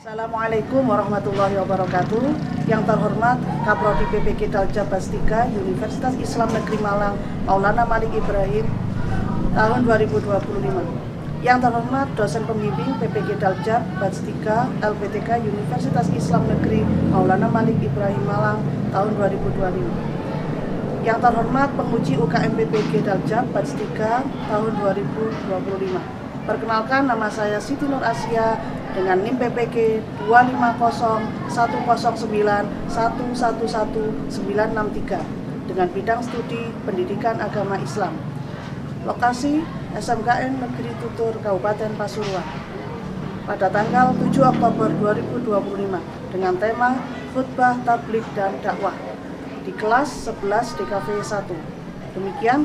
Assalamualaikum warahmatullahi wabarakatuh. Yang terhormat Kaprodi PPK Daljab Bastika Universitas Islam Negeri Malang Maulana Malik Ibrahim tahun 2025. Yang terhormat dosen pembimbing PPK Daljab Bastika LPTK Universitas Islam Negeri Maulana Malik Ibrahim Malang tahun 2025. Yang terhormat penguji UKM PPK Daljab Bastika tahun 2025. Perkenalkan, nama saya Siti Nur Asia dengan NIM PPK 2501011111963 dengan bidang studi Pendidikan Agama Islam. Lokasi SMKN Negeri Tutur Kabupaten Pasuruan. Pada tanggal 7 Oktober 2025 dengan tema Khutbah, Tabligh dan Dakwah di kelas 11 DKV 1. Demikian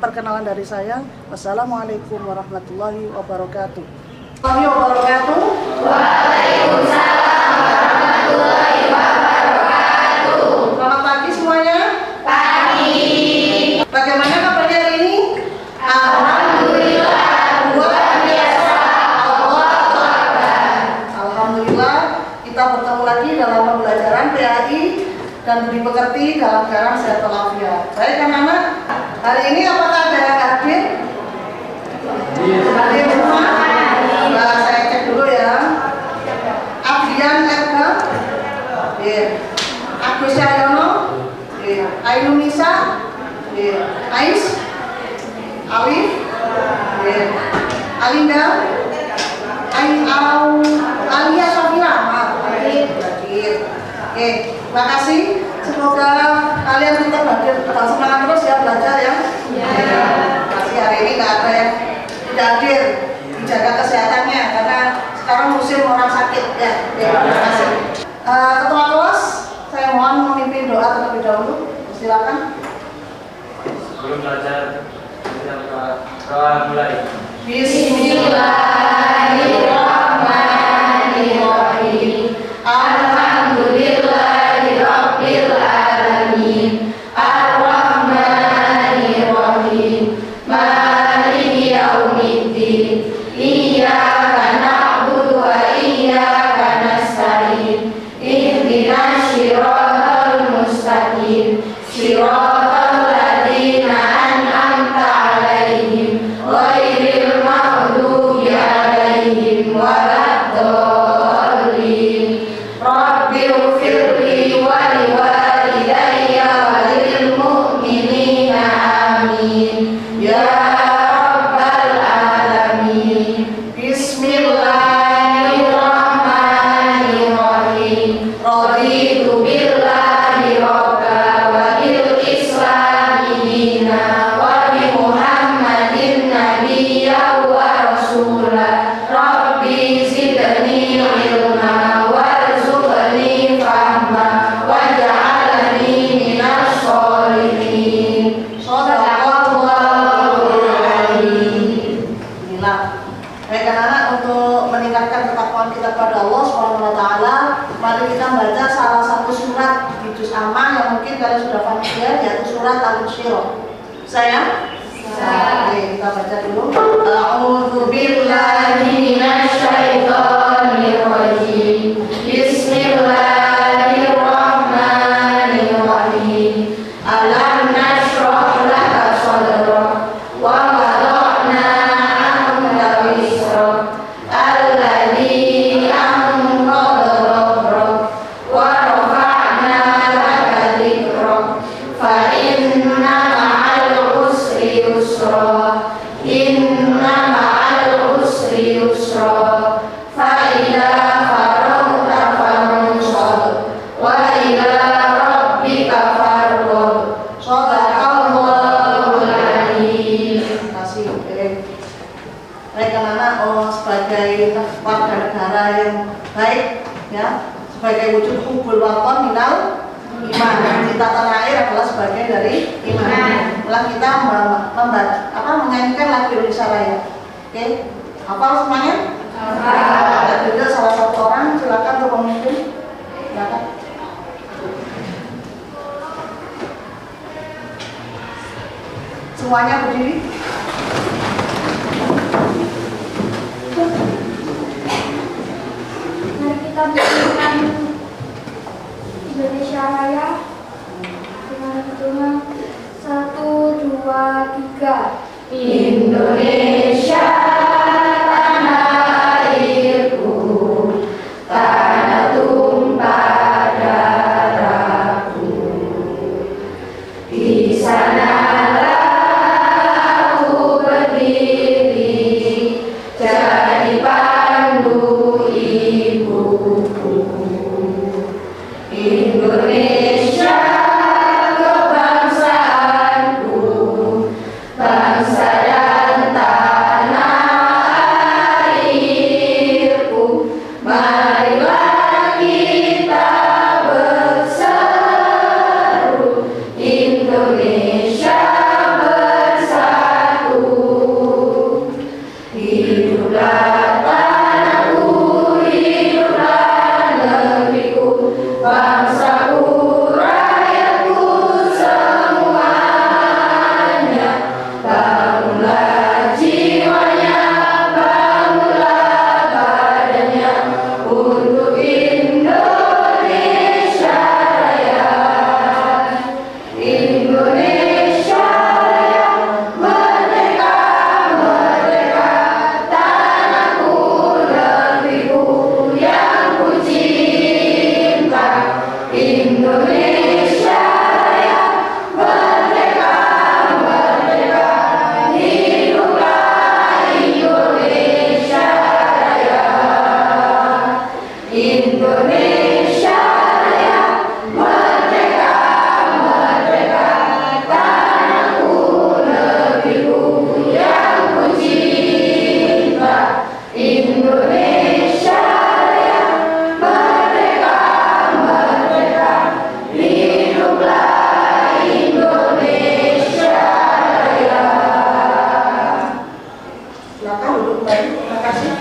perkenalan dari saya. Wassalamualaikum warahmatullahi wabarakatuh. Waalaikumsalam warahmatullahi wabarakatuh. Selamat pagi semuanya. Pagi. Bagaimana kabarnya hari ini? Alhamdulillah luar biasa. Allahu Akbar. Alhamdulillah kita bertemu lagi dalam pembelajaran PAI dan budi pekerti dalam garang sehat walafiat. Baik anak-anak, hari ini apakah ada yang hadir? Hadir semua? Nah, saya cek dulu ya. Adrian Erga, Agus Cahyono, Ainun Nisa, Ais, Alif, Alinda, Alia Sofia, hadir. Oke, terima kasih. Semoga kalian tetap hadir, tetap semangat terus ya belajar ya. Terima kasih. Hari ini nggak ada yang tidak hadir, dijaga kesehatannya karena sekarang musim orang sakit ya. Terima kasih. Ketua kelas, saya mohon memimpin doa terlebih dahulu. Silakan. Sebelum belajar, kita mulai. Bismillahirrahmanirrahim. Alhamdulillahirabbil alamin. Arrahmanirrahim. Maliki yaumiddin. Iyyaka na'budu wa iyyaka nasta'in. Ihdinas shiratal mustaqim. Shiratal ladzina an'amta 'alaihim ghairil maghdubi 'alaihim waladdallin. Rabbighfirli wa liwalidayya wa lil mu'minina amin. Ya rabbal alamin. Bismillahirrahmanirrahim. Raditu billahi rabba wa bil islami dina wa bi Muhammadin nabiyya wa rasula. Rabbi zidni ilma warzuqni fahma waj'alni minas sholihin. Shadaqallahul adzim. Bismillah. Baik anak-anak, untuk meningkatkan ketakwaan kita pada Allah SWT, mari kita baca salah satu surat di juz amma yang mungkin kalian sudah familiar, yaitu surat Al-Insyirah. Saya? Oke, kita baca dulu. A'udzu billahi minasy syaithanir rajim. Bismillahirrahmanirrahim. Alam nashrah laka sadrak wa wada'na 'anka wizrak alladzi anqadha dhahrak wa rafa'na laka dhikrak fa inna ma'al usri yusra. Inna ma'al usri yusra. Fa idza faragta fansab wa ila rabbika farghab. Shadaqallahul adzim. Terima kasih. Baik anak-anak, sebagai warga negara yang baik ya, sebagai wujud hubul waton minal iman, cinta tanah air adalah sebagian dari iman. Setelah kita menyanyikan lagu Indonesia Raya. Oke, hafal semuanya? Ada juga salah satu orang, silakan untuk memimpin. Silakan. Semuanya berdiri. Indonesia Raya. Dengan hitungan 1, 2, 3. Indonesia tanah airku, tanah tumpah darahku. Di sanalah aku berdiri, jadi pandu ibuku. Indonesia kebangsaanku, bangsa dan tanah airku. Marilah kita berseru, Indonesia bersatu. Hiduplah tanahku, hiduplah negeriku, bangsaku, rakyatku semuanya. Bangunlah jiwanya, bangunlah badannya untuk Indonesia Raya. Indonesia Raya, merdeka, merdeka, tanahku, negeriku yang ku cinta. Indonesia Raya, merdeka, merdeka, hiduplah Indonesia Raya. Indonesia Raya, merdeka, merdeka, tanahku, negeriku yang ku cinta. Indonesia Raya, merdeka, merdeka, hiduplah Indonesia Raya. Silakan duduk kembali. Terima kasih.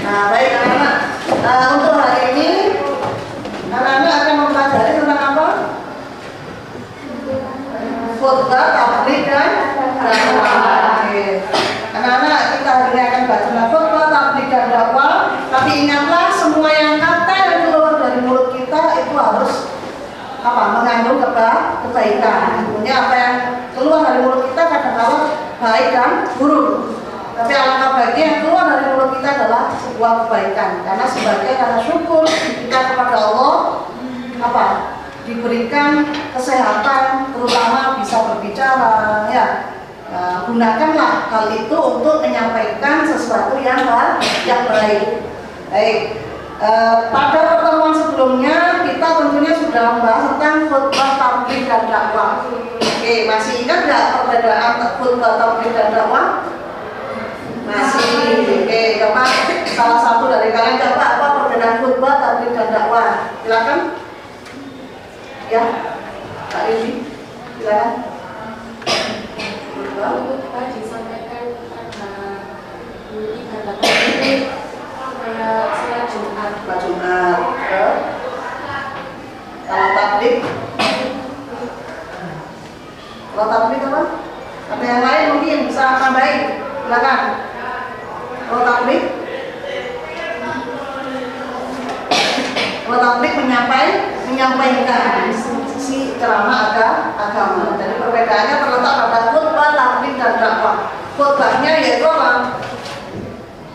Nah, baik anak-anak. Untuk hari ini anak-anak akan mempelajari tentang apa? Khutbah, tabligh dan dakwah. Oke. Anak-anak, kita hari ini akan baca khutbah, tabligh dan dakwah. Tapi ingatlah, semua yang kata yang keluar dari mulut kita itu harus apa? Mengandung kebaikan. Tentunya apa yang keluar dari mulut kita kadang-kadang baik dan buruk. Tapi alangkah baiknya yang keluar dari mulut kita adalah sebuah kebaikan. Karena sebagai karena syukur kita kepada Allah apa? Diberikan kesehatan, terutama bisa berbicara, ya. Nah, gunakanlah hal itu untuk menyampaikan sesuatu yang baik. Baik. Pada pertemuan sebelumnya kita tentunya sudah membahas tentang khutbah, tabligh dan dakwah. Oke, masih ingat nggak perbedaan khutbah, tabligh dan dakwah? Masih. Oke, coba salah satu dari kalian coba apa perbedaan khutbah, tabligh dan dakwah? Silakan. Ya, Kak Riri, silakan. Khutbah disampaikan pada ibadah itu kayak sholat Jumat. Pak Jumat. Kalau tabligh apa? Ada yang lain mungkin bisa tambahin. Silakan. Kalau tabligh menyampaikan si ceramah agama. Jadi perbedaannya terletak pada khutbah, tabligh dan dakwah. Khutbahnya yaitu apa?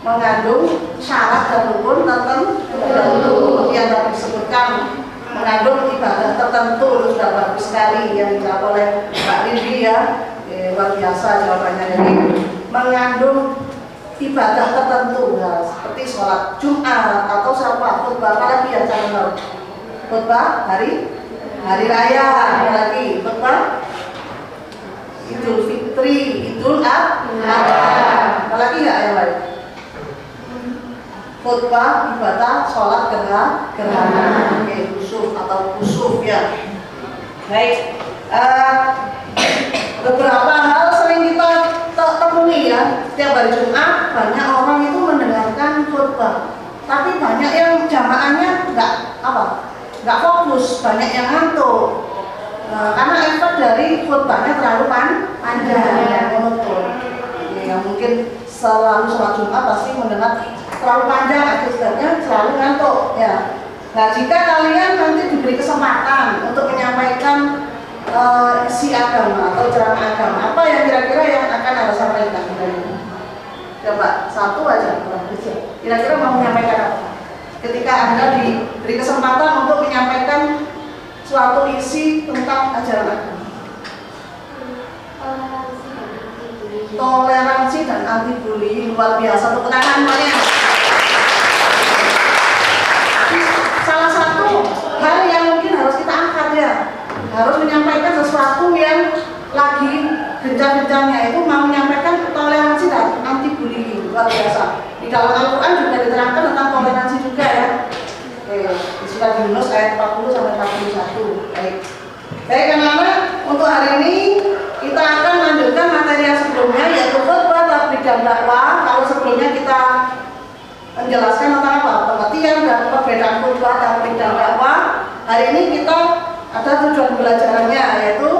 Mengandung syarat dan rukun tertentu yang tadi disebutkan, mengandung ibadah tertentu. Itu sudah bagus sekali yang dijawab oleh Mbak Lindi, ya. Luar biasa jawabannya. Jadi mengandung ibadah tertentu, ya, seperti sholat Jumat atau siapa khutbah apalagi ya, jangan tahu. Khutbah hari raya, ada lagi khutbah Idul Fitri, Idul Adha, apalagi nggak yang lain? Khutbah ibadah sholat gerhana, khusuf atau kusuf, ya. Baik. Beberapa hal sering kita temui, ya. Setiap hari Jumat banyak orang itu mendengarkan khutbah, tapi banyak yang jamaahnya nggak fokus, banyak yang ngantuk. Karena efek dari khutbahnya terlalu panjang, monoton. Ya, mungkin selalu sholat Jumat pasti mendengar terlalu panjang akibatnya selalu ngantuk ya. Nah, jika kalian nanti diberi kesempatan untuk menyampaikan isi agama atau ceramah agama, apa yang kira-kira yang akan Anda sampaikan hari ini? Coba satu aja, kira-kira mau menyampaikan apa? Ketika Anda diberi kesempatan untuk menyampaikan suatu isi tentang ajaran agama. Toleransi dan anti bullying, luar biasa, tepuk tangan semuanya. Salah satu hal yang mungkin harus kita angkat ya, harus menyampaikan sesuatu yang lagi gencar-gencarnya, itu mau menyampaikan toleransi dan anti bullying, luar biasa. Di dalam Al-Quran juga diterangkan tentang toleransi juga ya. Oke, di surat Yunus ayat 40 sampai 41. Baik anak-anak, untuk hari ini kita akan lanjutkan materi yang sebelumnya, yaitu khutbah, tabligh dan dakwah. Kalau sebelumnya kita menjelaskan tentang apa? Pengertian dan perbedaan khutbah, tabligh dan dakwah. Hari ini kita ada tujuan belajarannya, yaitu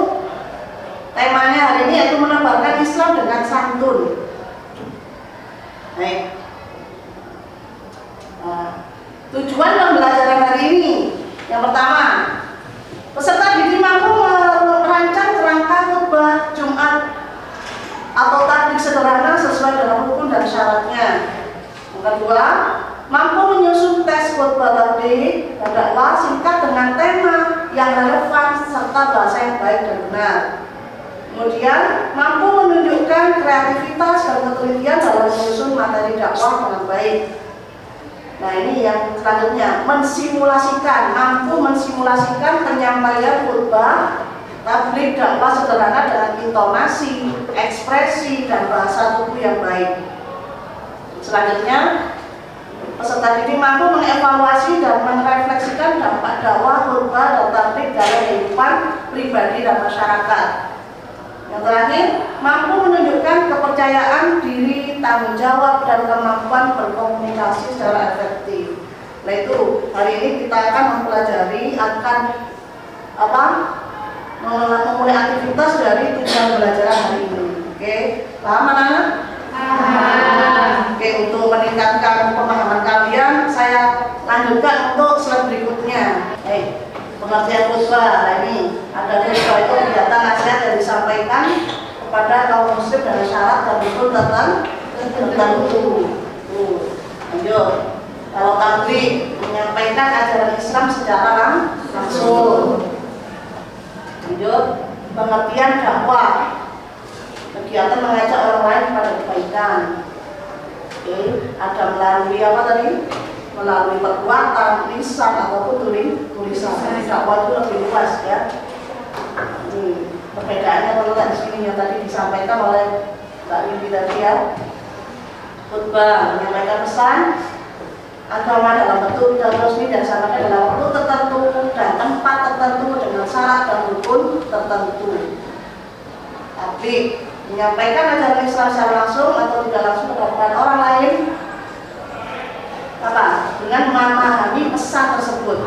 temanya hari ini yaitu menebarkan Islam dengan santun. Baik. Tujuan pembelajaran hari ini, yang pertama, peserta didik mampu merancang kerangka khutbah Jumat atau tabligh sederhana sesuai dengan rukun dan syaratnya. Yang kedua, mampu menyusun teks khutbah tabligh dan dakwah singkat dengan tema yang relevan serta bahasa yang baik dan benar. Kemudian, mampu menunjukkan kreativitas dan ketelitian dalam menyusun materi dakwah dengan baik. Nah, ini yang selanjutnya, mampu mensimulasikan penyampaian khutbah tabligh dakwah sederhana dengan intonasi, ekspresi, dan bahasa tubuh yang baik. Selanjutnya, peserta didik mampu mengevaluasi dan merefleksikan dampak dakwah khutbah dan tabligh dalam kehidupan pribadi dan masyarakat. Yang terakhir, mampu menunjukkan kepercayaan diri, tanggung jawab, dan kemampuan berkomunikasi secara efektif. Nah itu, hari ini kita akan mempelajari memulai aktivitas dari tujuan belajar hari ini. Oke, paham anak-anak? Oke, untuk meningkatkan pemahaman kalian, saya lanjutkan untuk slide berikutnya. Pengertian khutbah. Ini ada khutbah itu kegiatan nasihat yang disampaikan kepada kaum muslim dengan syarat dan rukun tertentu. Lanjut. Kalau tabligh, menyampaikan ajaran Islam secara langsung. Lanjut. Pengertian dakwah, kegiatan mengajak orang lain kepada kebaikan. Oke, ada melalui apa tadi? Melalui perbuatan, lisan ataupun tulisan. Dakwah itu lebih luas ya. Perbedaannya kalau di sini yang tadi disampaikan oleh Mbak Windy tadi ya. Khutbah menyampaikan pesan agama dalam bentuk pidato resmi dan disampaikan dalam waktu tertentu dan tempat tertentu dengan syarat dan rukun tertentu. Tapi menyampaikan ajaran Islam secara langsung atau tidak langsung kepada orang lain dengan memahami pesan tersebut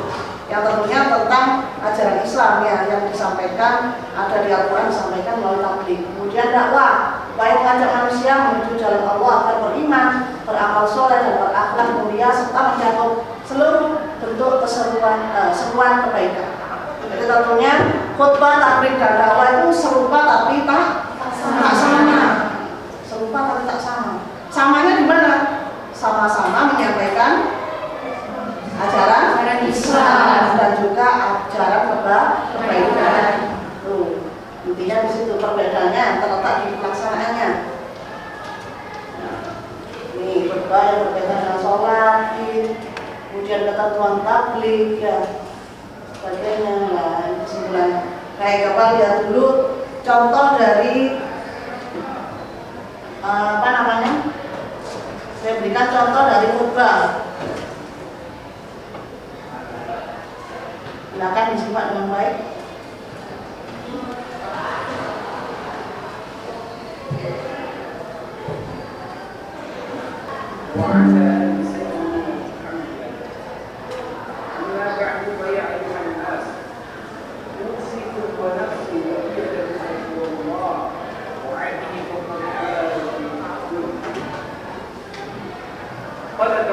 yang tentunya tentang ajaran Islam ya, yang disampaikan ada di Al-Quran, disampaikan melalui tabligh. Kemudian dakwah, upaya mengajak manusia menuju jalan Allah agar beriman, beramal soleh dan berakhlak mulia serta mencakup seluruh bentuk seruan kebaikan. Jadi tentunya khutbah, tabligh dan dakwah itu serupa tapi tak sama. Serupa tapi tak sama. Samanya di mana? Sama-sama menyampaikan ajaran Islam dan juga ajaran kebaikan. Intinya di situ perbedaannya terletak di pelaksanaannya. Ini khutbah yang berkaitan dengan sholat, kemudian ketentuan tabligh ya, sebagainya. Nah, kesimpulannya. Kayak apa lihat dulu contoh dari saya berikan contoh dari khutbah. Silakan disimak dengan baik. قد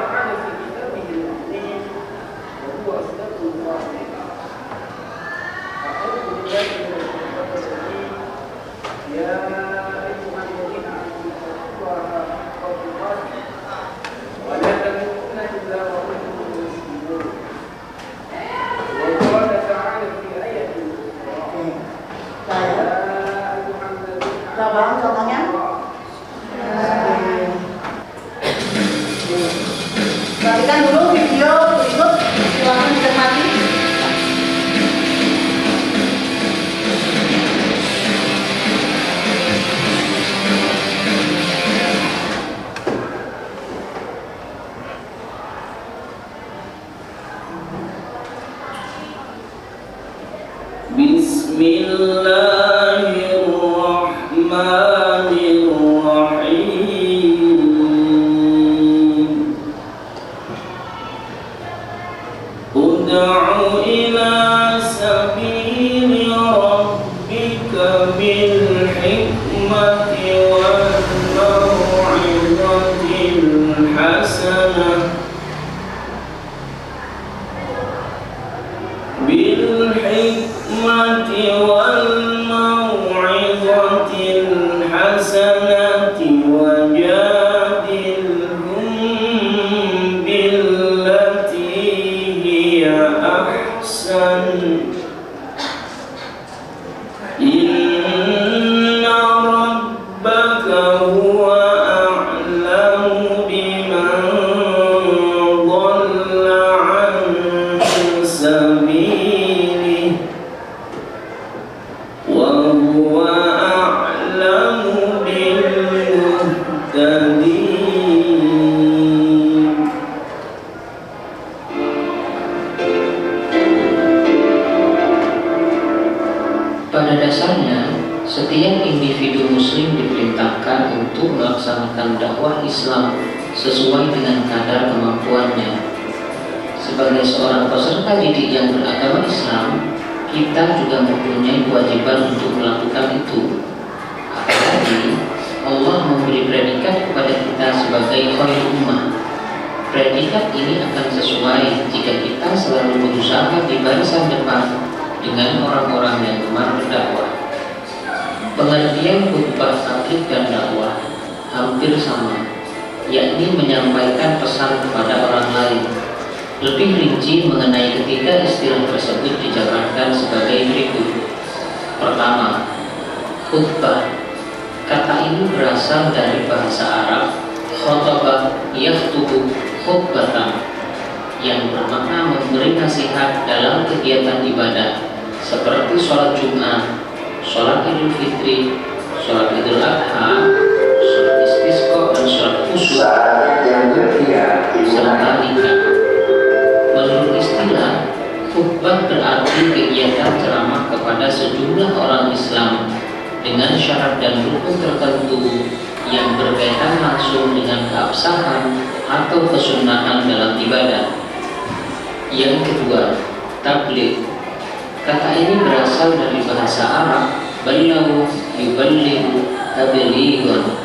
Bismillahirrahmanirrahim. Ud'u ila sabili rabbika bil hikmati wal mau'izatil hasanah wajadilhum billati hiya ahsan. Inna rabbaka huwa a'lamu biman dhalla 'an sabilihi wa huwa a'lamu bil muhtadin. Pada dasarnya, setiap individu muslim diperintahkan untuk melaksanakan dakwah Islam sesuai dengan kadar kemampuannya. Sebagai seorang peserta didik yang beragama Islam, kita juga mempunyai kewajiban untuk melakukan itu. Apalagi Allah memberi predikat kepada kita sebagai khairul ummah. Predikat ini akan sesuai jika kita selalu berusaha di barisan depan dengan orang-orang yang gemar berdakwah. Pengertian khutbah tabligh dan dakwah hampir sama, yakni menyampaikan pesan kepada orang lain. Lebih rinci mengenai ketiga istilah tersebut dijabarkan sebagai berikut. Pertama, khutbah. Kata ini berasal dari bahasa Arab khotbah yakhtubu khutbatan, yang bermakna memberi nasihat dalam kegiatan ibadah seperti sholat Jumat, sholat Idul Fitri, sholat Idul Adha, sholat istisqa dan sholat khusuf, serta nikah. Menurut istilah, khutbah berarti kegiatan ceramah kepada sejumlah orang Islam dengan syarat dan rukun tertentu yang berkaitan langsung dengan keabsahan atau kesunahan dalam ibadah. Yang kedua, tabligh. Kata ini berasal dari bahasa Arab balaghu yuballighu tablighan,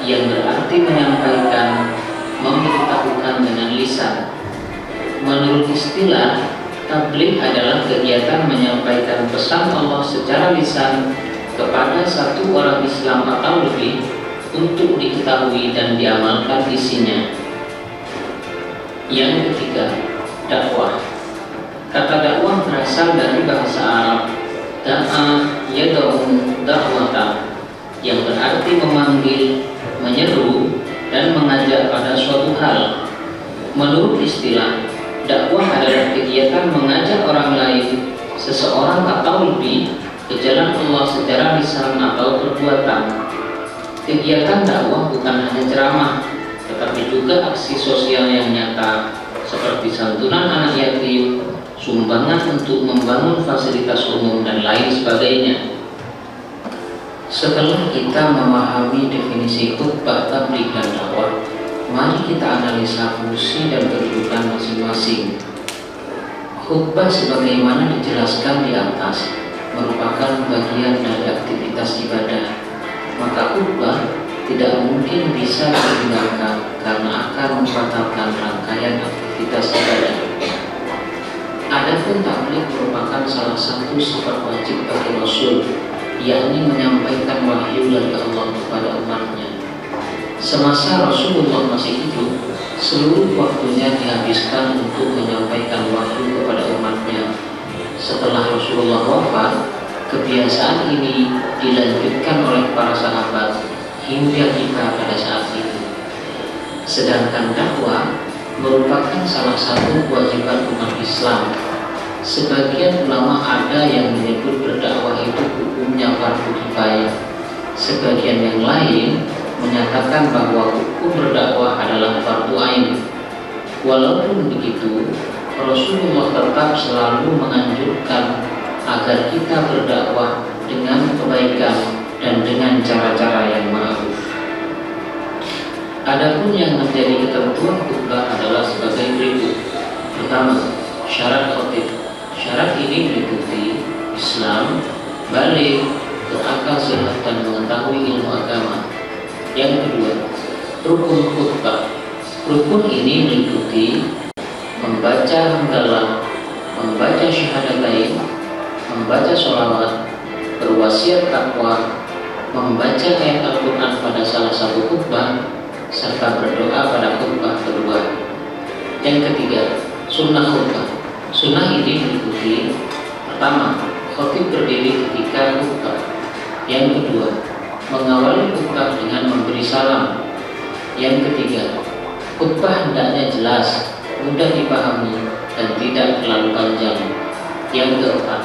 yang berarti menyampaikan, memberitahukan dengan lisan. Menurut istilah, tabligh adalah kegiatan menyampaikan pesan Allah secara lisan kepada satu orang Islam atau lebih untuk diketahui dan diamalkan isinya. Yang ketiga, dakwah. Kata dakwah berasal dari bahasa Arab da'a yad'u da'wata, yang berarti memanggil, menyeru, dan mengajak pada suatu hal. Menurut istilah, dakwah adalah kegiatan mengajak orang lain, seseorang atau lebih, ke jalan Allah secara lisan atau perbuatan. Kegiatan dakwah bukan hanya ceramah, tetapi juga aksi sosial yang nyata, seperti santunan anak yatim, sumbangan untuk membangun fasilitas umum, dan lain sebagainya. Setelah kita memahami definisi khutbah, tabligh, dan dakwah, mari kita analisa fungsi dan kedudukan masing-masing. Khutbah sebagaimana dijelaskan di atas merupakan bagian dari aktivitas ibadah. Maka khutbah tidak mungkin bisa dihindarkan karena akan membatalkan rangkaian aktivitas ibadah. Adapun tabligh merupakan salah satu sifat wajib bagi Rasul, yakni menyampaikan wahyu dari Allah kepada umatnya. Semasa Rasulullah masih hidup, seluruh waktunya dihabiskan untuk menyampaikan wahyu kepada umatnya. Setelah Rasulullah wafat, kebiasaan ini dilanjutkan oleh para sahabat hingga kita pada saat itu. Sedangkan dakwah merupakan salah satu kewajiban umat Islam. Sebagian ulama ada yang menyebut berdakwah itu hukumnya fardu kifayah. Sebagian yang lain menyatakan bahwa hukum berdakwah adalah fardu ain. Walaupun begitu, Rasulullah tetap selalu menganjurkan agar kita berdakwah dengan kebaikan dan dengan cara-cara yang ma'ruf. Adapun yang menjadi ketentuan khutbah adalah sebagai berikut. Pertama, syarat khotib. Syarat ini meliputi Islam, baligh, berakal sehat dan mengetahui ilmu agama. Yang kedua, rukun khutbah. Rukun ini meliputi membaca hamdalah, membaca syahadatain, membaca sholawat, berwasiat takwa, membaca ayat Al-Quran pada salah satu khutbah, serta berdoa pada khutbah kedua. Yang ketiga, sunnah khutbah. Sunnah ini meliputi pertama, khotib berdiri ketika khutbah. Yang kedua, mengawali khutbah dengan memberi salam. Yang ketiga, khutbah hendaknya jelas, mudah dipahami, dan tidak terlalu panjang. Yang keempat,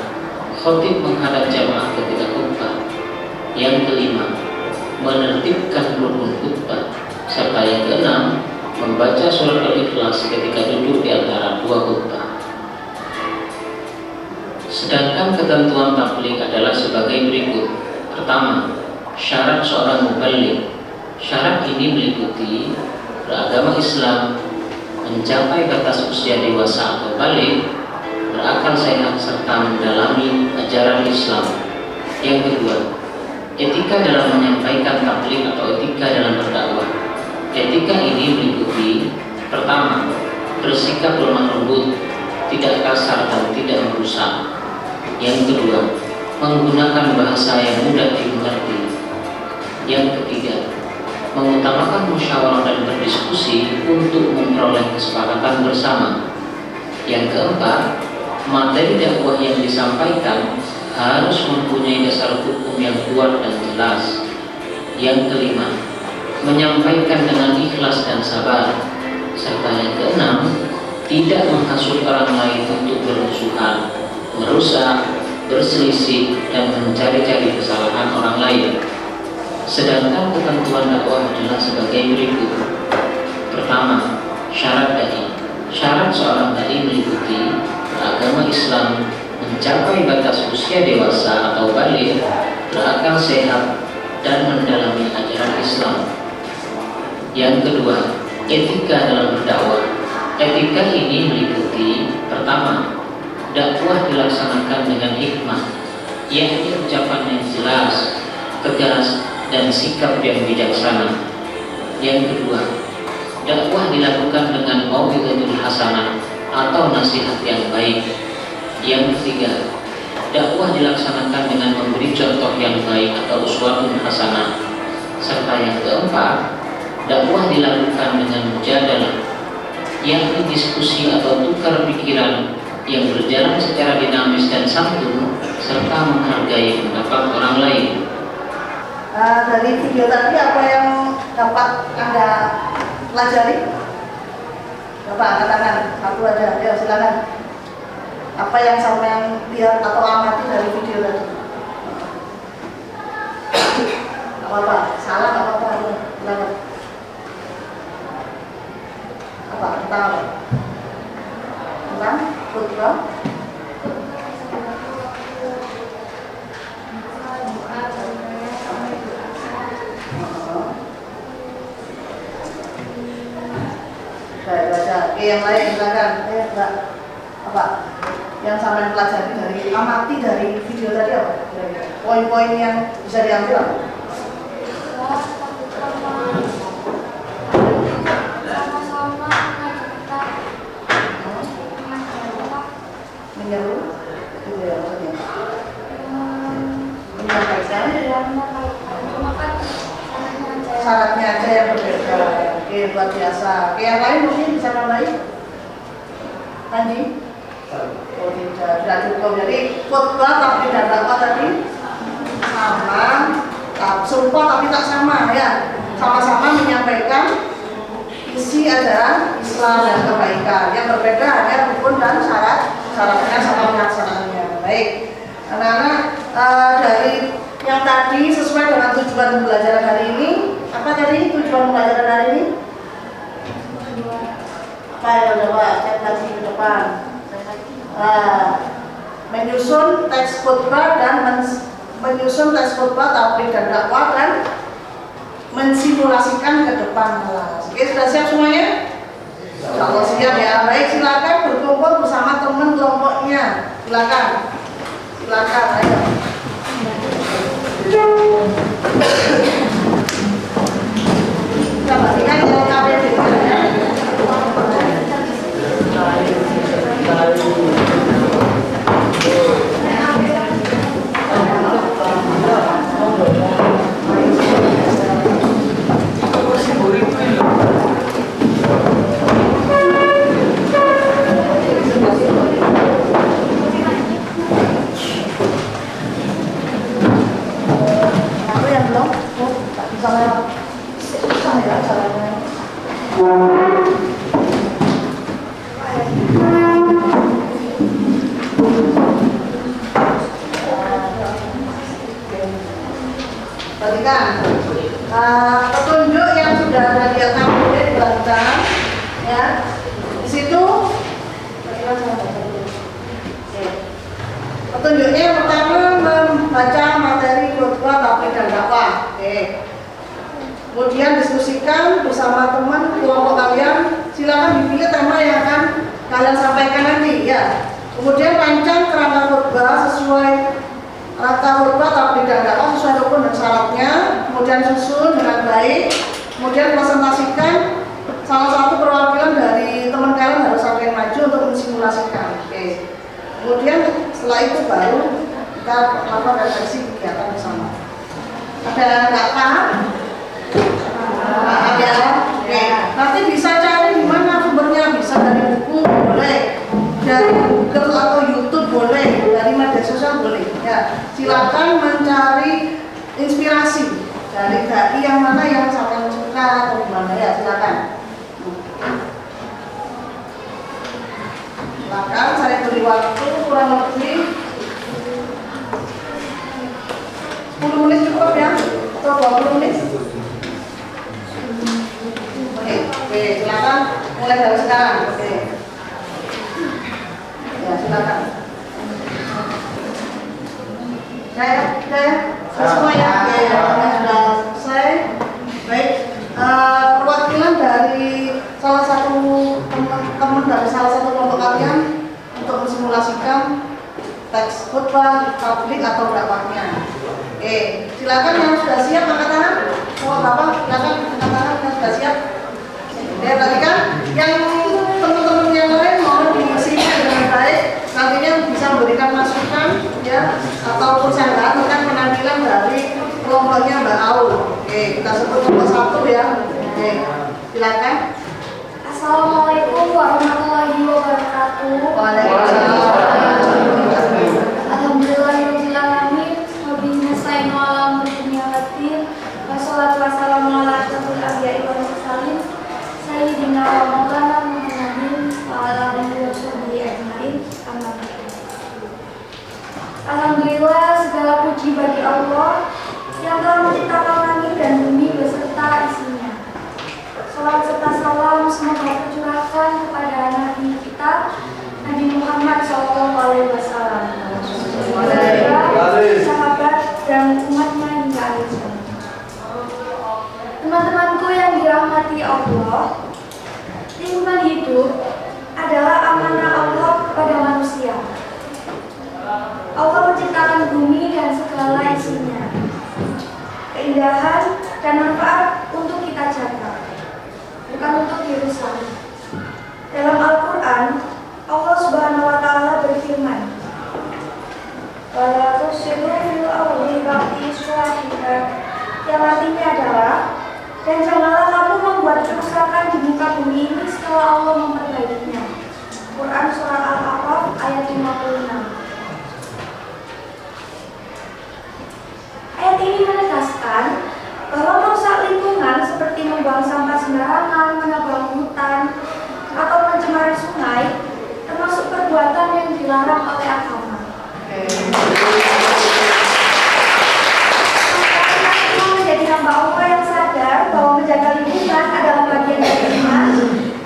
khotib menghadap jamaah ketika khutbah. Yang kelima, menertibkan rukun khutbah. Serta yang keenam, membaca surat Al-Ikhlas ketika duduk di antara dua khutbah. Sedangkan ketentuan tabligh adalah sebagai berikut. Pertama, syarat seorang mubaligh. Syarat ini meliputi beragama Islam, mencapai batas usia dewasa atau baligh, berakal sehat serta mendalami ajaran Islam. Yang kedua, etika dalam menyampaikan tabligh atau etika dalam berdakwah. Etika ini meliputi pertama, bersikap lemah lembut, tidak kasar dan tidak merusak. Yang kedua, menggunakan bahasa yang mudah dimengerti. Yang ketiga, mengutamakan musyawarah dan berdiskusi untuk memperoleh kesepakatan bersama. Yang keempat, materi dakwah yang disampaikan harus mempunyai dasar hukum yang kuat dan jelas. Yang kelima, menyampaikan dengan ikhlas dan sabar. Serta yang keenam, tidak menghasut orang lain untuk bermusuhan, merusak, berselisih, dan mencari-cari kesalahan orang lain. Sedangkan ketentuan dakwah adalah sebagai berikut. Pertama, syarat dai. Syarat seorang dai meliputi beragama Islam, mencapai batas usia dewasa atau baligh, berakal sehat, dan mendalami ajaran Islam. Yang kedua, etika dalam berdakwah. Etika ini meliputi pertama, dakwah dilaksanakan dengan hikmah, yakni ucapan yang jelas, tegas, dan sikap yang bijaksana. Yang kedua, dakwah dilakukan dengan mau'izatul hasanah atau nasihat yang baik. Yang ketiga, dakwah dilaksanakan dengan memberi contoh yang baik atau uswatun hasanah. Serta yang keempat, dakwah dilakukan dengan mujadalah, yakni diskusi atau tukar pikiran yang berjalan secara dinamis dan santun serta menghargai pendapat orang lain. Dari video tadi apa yang dapat Anda pelajari? Bapak angkat tangan, satu aja, ya silakan. Apa yang sampai lihat atau amati dari video tadi? Apa-apa, salah apa-apa, silakan. Apa, tentang apa? Tentang khutbah? Baik, baca. Oke, yang lain silakan. Enggak. Apa? Yang sampai pelajari dari amati dari video tadi apa? Poin-poin yang bisa diambil apa? Menyeru, itu ya maksudnya. Menyampaikan syaratnya aja yang berbeda. Oke, luar biasa. Oke, yang lain mungkin bisa nambahin? Tadi? Oh tidak, sudah cukup. Jadi khutbah tapi dan dakwah tadi sama, serupa tapi tak sama ya. Sama-sama menyampaikan isi ajaran Islam dan kebaikan. Yang berbeda hanya rukun dan syaratnya sama pelaksanaannya. Baik, anak-anak, dari yang tadi sesuai dengan tujuan pembelajaran hari ini. Apa tadi tujuan pembelajaran hari ini? Apa yang coba cek lagi ke depan? menyusun teks khutbah dan menyusun teks khutbah, tablik dan dakwah, dan mensimulasikan ke depan kelas. Oke, sudah siap semuanya? Kalau siap ya, baik, silakan berkumpul bersama teman kelompoknya. Silakan, ayo. Kita bagikan kalau KBD ya. Aku yang belum, tak bisa lewat. Susah ya caranya. Perhatikan, petunjuk yang sudah ada di atas boleh dibagikan, ya. Di situ, petunjuknya yang pertama membaca materi khutbah, tablik dan dakwah. Oke. Kemudian diskusikan bersama teman kelompok kalian. Silakan dipilih tema yang akan kalian sampaikan nanti, ya. Kemudian rancang kerangka khutbah sesuai rangka khutbah, tablik dan dakwah sesuai rukun dan syaratnya. Kemudian susun dengan baik. Kemudian presentasikan salah satu perwakilan dari teman kalian harus sampai maju untuk mensimulasikan. Oke. Kemudian setelah itu baru kita melakukan refleksi kegiatan bersama. Ada nggak paham? Paham ya? Oke. Nanti bisa cari di mana sumbernya, bisa dari buku boleh, dari Google atau YouTube boleh, dari media sosial boleh. Ya, silakan mencari inspirasi dari dai yang mana yang sampai suka atau gimana ya, silakan. Silakan, saya beri waktu kurang lebih 10 menit cukup ya, atau 20 menit. Oke, silakan mulai dari sekarang. Oke. Ya, silakan. Saya semua ya. Oke, sudah selesai. Baik, perwakilan dari salah satu teman dari salah satu kelompok kalian untuk mensimulasikan teks khutbah, tablik atau dakwahnya. Oke, silakan yang sudah siap angkat tangan. Oh, Bapak, silakan angkat tangan yang sudah siap. Ya, tadi kan yang teman-teman yang lain mohon diisi dengan baik. Nantinya bisa memberikan masukan ya ataupun saran tentang penampilan dari kelompoknya Mbak Aul. Oke, kita sebut kelompok satu ya. Oke, silakan. Assalamualaikum warahmatullahi wabarakatuh. Waalaikumsalam. Alhamdulillahirabbil alamin. Wabillahi nasta'inu ala umuri dunya waddin. Wassalatu wassalamu ala asyrofil anbiya'i wal mursalin. Sayyidina wa maulana Muhammadin wa ala alihi wa sahbihi ajmain. Amma ba'du. Alhamdulillah, segala puji bagi Allah yang telah menciptakan langit dan bumi beserta isinya. Salawat serta salam semoga tercurahkan kepada Nabi kita Nabi Muhammad SAW, sahabat dan umatnya hingga akhir zaman. Teman-temanku yang dirahmati Allah, lingkungan hidup adalah amanah Allah kepada manusia. Allah menciptakan bumi dan segala isinya, keindahan dan manfaat untuk kita jaga, bukan untuk dirusak. Dalam Al-Quran, Allah Subhanahu wa Ta'ala berfirman, "Wala tusiru fil ardi ba'da islahiha," yang artinya adalah, dan janganlah kamu membuat kerusakan di muka bumi ini setelah Allah memperbaikinya. Quran Surah Al-A'raf ayat 56. Ayat ini menegaskan bahwa merusak lingkungan seperti membuang sampah sembarangan, menebang hutan, atau mencemari sungai termasuk perbuatan yang dilarang oleh agama. Kita menjadi hamba Allah yang sadar bahwa menjaga lingkungan adalah bagian dari iman,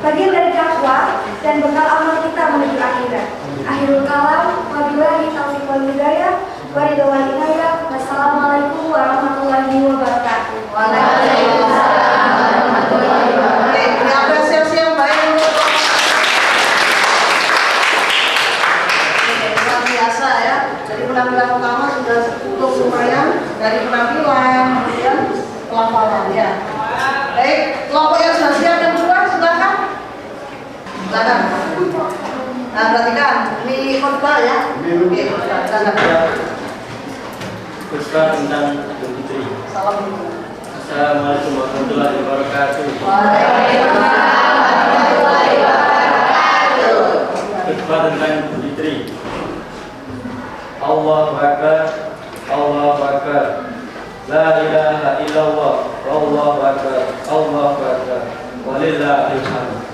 bagian dari dakwah, dan bekal amal kita menuju akhirat. Akhirul kalam, wabillahi taufiq. Waridho wal inayah. Wassalamualaikum warahmatullahi wabarakatuh. Oke, diapresiasi yang baik untuk luar biasa ya. Jadi penampilan utama sudah cukup lumayan dari penampilan, kemudian pelafalan ya. Baik, kelompok yang sudah siap yang kedua silakan. Silakan. Nah, perhatikan, ini khotbah ya. Oke, silakan. Khutbah tentang Idul Fitri. Salam. Assalamualaikum warahmatullahi wabarakatuh. Khutbah tentang Idul Fitri. Allahu Akbar, Allahu Akbar. La ilaha illallah, wallahu akbar, Allahu akbar. Walillahil hamd.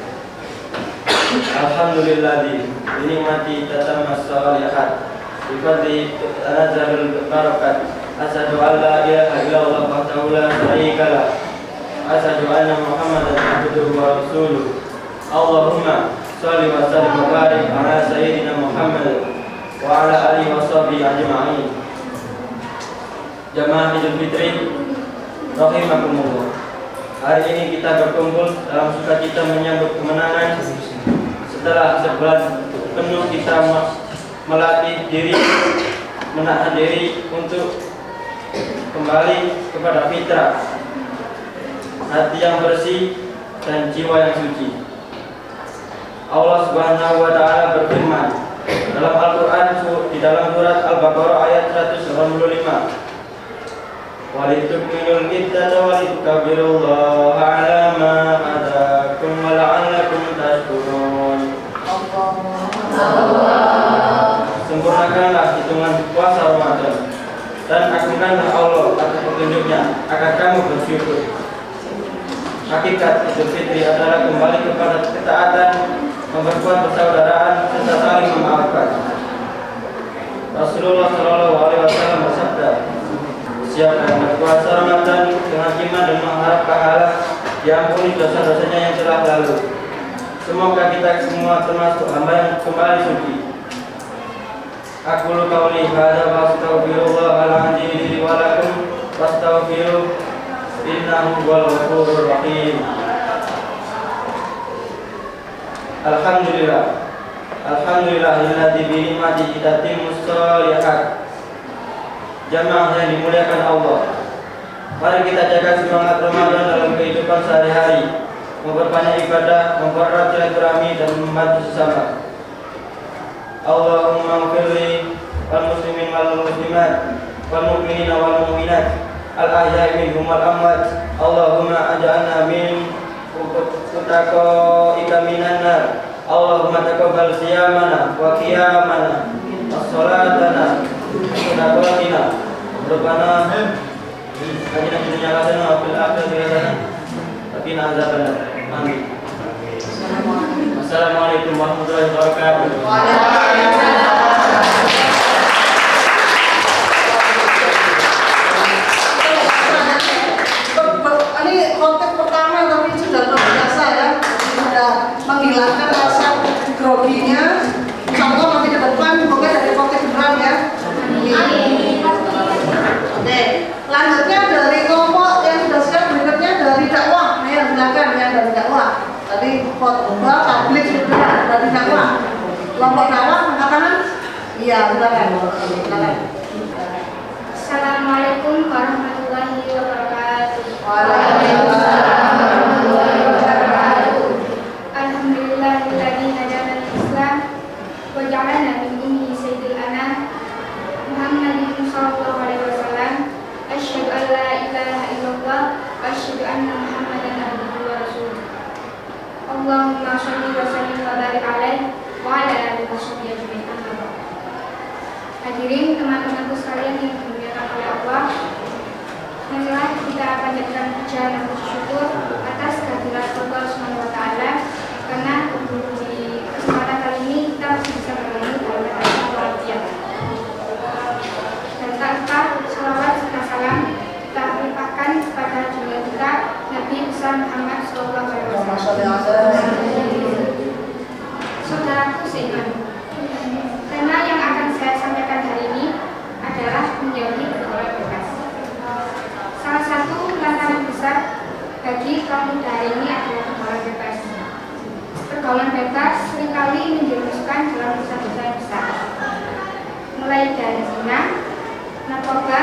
Alhamdulilladzi binikmati tatammas shalihat. Bifadli tanazzalul barakat. Asyhadu an la ilaha illallah wahdahu la syarika lah. Asyhadu anna Muhammadan abduhu wa rasuluh. Allahumma shalli wa sallim wa barik ala sayyidina Muhammad wa ala alihi wa sahbihi ajma'in. Jamaah Idul Fitri rahimakumullah. Hari ini kita berkumpul dalam sukacita menyambut kemenangan setelah sebulan penuh kita melatih diri, menahan diri untuk kembali kepada fitrah, hati yang bersih dan jiwa yang suci. Allah Subhanahu wa taala berfirman dalam Al-Qur'an di dalam surat Al-Baqarah ayat 185. Walitukmilul iddata walitukabbirullaha ala ma hadakum wa la'allakum tashkurun. Sempurnakanlah hitungan puasa Ramadan dan agungkanlah Allah atas petunjuknya agar kamu bersyukur. Hakikat Idul Fitri adalah kembali kepada ketaatan, memperkuat persaudaraan serta saling memaafkan. Rasulullah SAW bersabda, siapa yang berpuasa Ramadan dengan iman dan mengharap pahala, diampuni dosa-dosanya yang telah lalu. Semoga kita semua termasuk hamba yang kembali suci. Aku qauli hadza wa astaghfirullahal azim wa lakum wastaghfiruh innahu huwal ghafurur rahim. Alhamdulillah. Alhamdulillahilladzi bi ni'matihi tatimmus shalihat. Jamaah yang dimuliakan Allah, mari kita jaga semangat Ramadan dalam kehidupan sehari-hari, memperbanyak ibadah, mempererat silaturahmi dan membantu sesama. Allahumma ighfirli wal muslimin wal muslimat wal mu'minina wal mu'minat al ahya'i minhum wal amwat. Allahumma aj'alna min utaqaika minan nar. Allahumma taqabbal siyamana wa qiyamana wa salatana Sunatulatina Rabbana Ajina dunia hasanah wa fil akhirati hasanah wa qina adzabannar. Amin. Assalamualaikum warahmatullahi wabarakatuh. Ini konteks pertama tapi sudah luar biasa ya. Sudah menghilangkan rasa groginya. Insyaallah nanti ke depan semoga dari konteks beneran ya. Oke, lanjutnya dari kelompok yang sudah siap berikutnya dari dakwah. Nah, silakan ya dari dakwah. Tadi khotbah tabligh sudah dari dakwah. Kelompok dakwah angkat tangan? Iya, silakan. Silakan. Assalamualaikum warahmatullahi wabarakatuh. Waalaikumsalam warahmatullahi wabarakatuh. Alhamdulillahilladzi hadana lil-Islam wa ja'alana min ummi sayyidil anam Muhammadin sallallahu alaihi wasallam. Asyhadu an la ilaha illallah wa asyhadu anna Muhammadan abduhu wa rasuluh. Allahumma shalli wa sallim wa barik alaihi wa ala alihi wa sahbihi ajma'in. Hadirin teman-temanku sekalian yang dimuliakan oleh Allah, marilah kita panjatkan puja dan puji syukur atas kehadirat Allah Subhanahu wa taala, karena di kesempatan kali ini kita masih bisa bertemu dalam keadaan walafiat. Dan tanpa salawat serta salam kita limpahkan kepada junjungan kita Nabi besar Muhammad sallallahu alaihi wasallam. Saudaraku seiman, tema yang akan saya sampaikan hari ini adalah menjauhi pergaulan bebas. Salah satu tantangan besar bagi kaum muda hari ini adalah pergaulan bebas. Pergaulan bebas seringkali menjerumuskan dalam dosa-dosa yang besar, mulai dari zina, narkoba,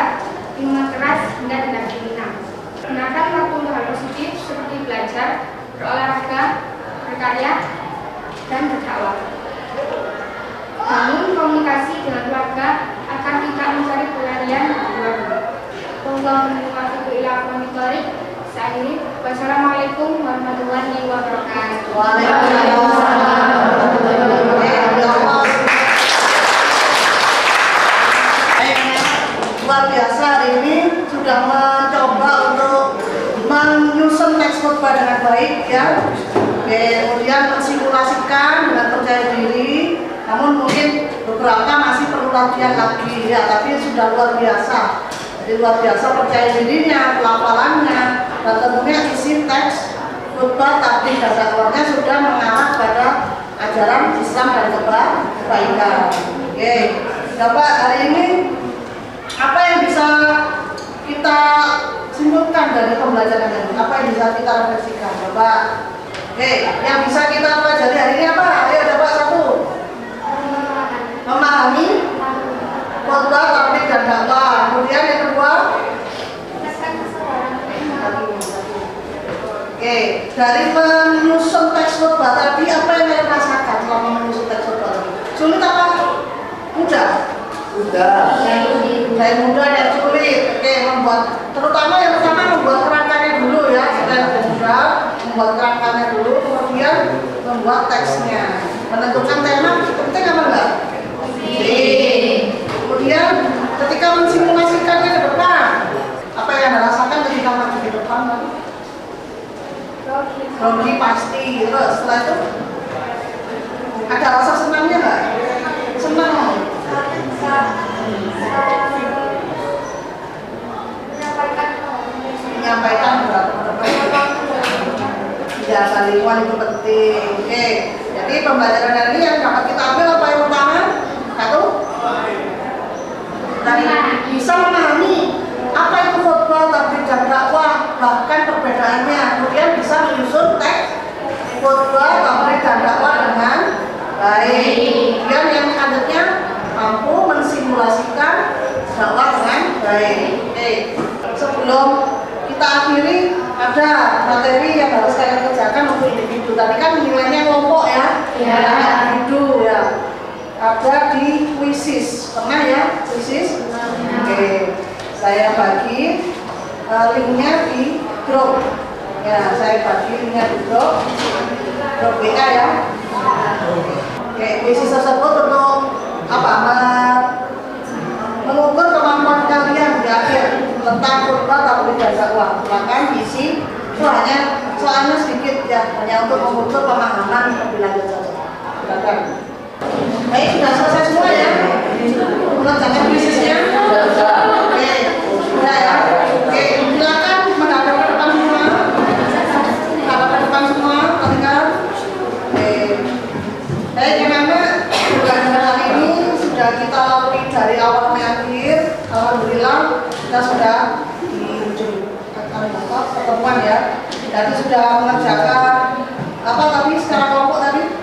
minuman keras, hingga tindak kriminal. Gunakan waktu untuk hal positif seperti belajar, berolahraga, berkarya, dan berdakwah. Bangun komunikasi dengan keluarga agar tidak mencari pelarian di luar rumah. Wassalamualaikum warahmatullahi wabarakatuh. Waalaikumsalam warahmatullahi wabarakatuh. Luar biasa, hari ini sudah mencoba untuk menyusun teks khotbah dengan baik ya. Kemudian mensimulasikan dengan percaya diri, namun mungkin beberapa masih perlu latihan lagi ya, tapi sudah luar biasa. Jadi luar biasa percaya dirinya, pelafalannya, dan tentunya isi teks khotbah takbir dan dakwahnya sudah mengarah pada ajaran Islam dan kebaikan. Oke, Bapak, hari ini apa yang bisa kita simpulkan dari pembelajaran ini? Apa yang bisa kita refleksikan, Bapak? Oke, yang bisa kita pelajari hari ini apa? Ayo, Bapak, satu. Memahami khotbah takbir dan dakwah. Kemudian yang kedua, oke, dari menyusun teks khotbah tadi apa yang kalian rasakan selama menyusun teks khotbah tadi? Sulit apa? Mudah? Dari mudah dan sulit. Oke, terutama yang pertama membuat kerangkanya dulu ya, supaya lebih mudah. Membuat kerangkanya dulu, kemudian membuat teksnya. Menentukan tema penting apa enggak? Kemudian ketika mensimulasikannya ke depan, apa yang Anda rasakan ketika maju di depan? Grogi pasti. Terus setelah itu ada rasa senangnya nggak? Senang. Menyampaikan ya, kalimat itu penting. Oke, jadi pembelajaran hari ini yang dapat kita ambil apa yang utama? Satu, tadi bisa memahami apa itu khotbah takbir dan dakwah, bahkan perbedaannya. Kemudian bisa menyusun teks khotbah takbir dan dakwah dengan baik. Kemudian yang selanjutnya mampu mensimulasikan dakwah dengan baik. Oke, sebelum kita akhiri ada materi yang harus kalian kerjakan untuk individu. Tadi kan nilainya kelompok ya, individu ya. Ada di Quizzes, pernah ya Quizzes? Oke, saya bagi linknya di grup. Ya, saya bagi linknya di grup WA ya. Oke, Quizzes tersebut untuk apa? Mengukur kemampuan kalian di akhir tentang khotbah takbir dan dakwah. Silakan isi, itu hanya soalnya sedikit ya, hanya untuk mengukur pemahaman lebih lanjut saja. Silakan. Baik, sudah selesai semua ya? Mengerjakan bisnisnya? Oke, sudah ya? Oke, silakan menghadap ke depan semua. Menghadap ke depan semua, perhatikan. Oke. Baik, karena pembelajaran hari ini sudah kita lalui dari awal sampai akhir. Alhamdulillah, kita sudah di ujung pertemuan ya. Jadi sudah mengerjakan apa tadi secara kelompok tadi?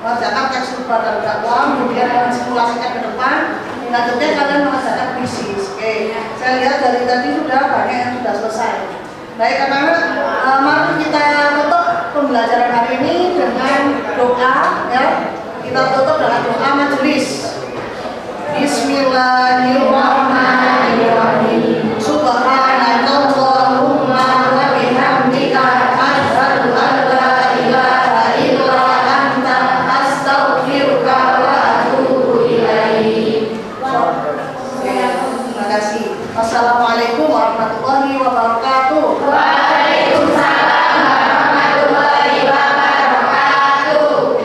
Mengerjakan teks khotbah dan dakwah, kemudian mensimulasikan ke depan. Selanjutnya kalian mengerjakan krisis. Oke, saya lihat dari tadi sudah banyak yang sudah selesai. Baik, karena mari kita tutup pembelajaran hari ini dengan doa ya. Kita tutup dengan doa majelis. Bismillahirrahmanirrahim. Subhanakallahumma wa bihamdika asyhadu an la ilaha illa anta astaghfiruka wa atubu ilaik. Terima kasih. Wassalamualaikum warahmatullahi wabarakatuh.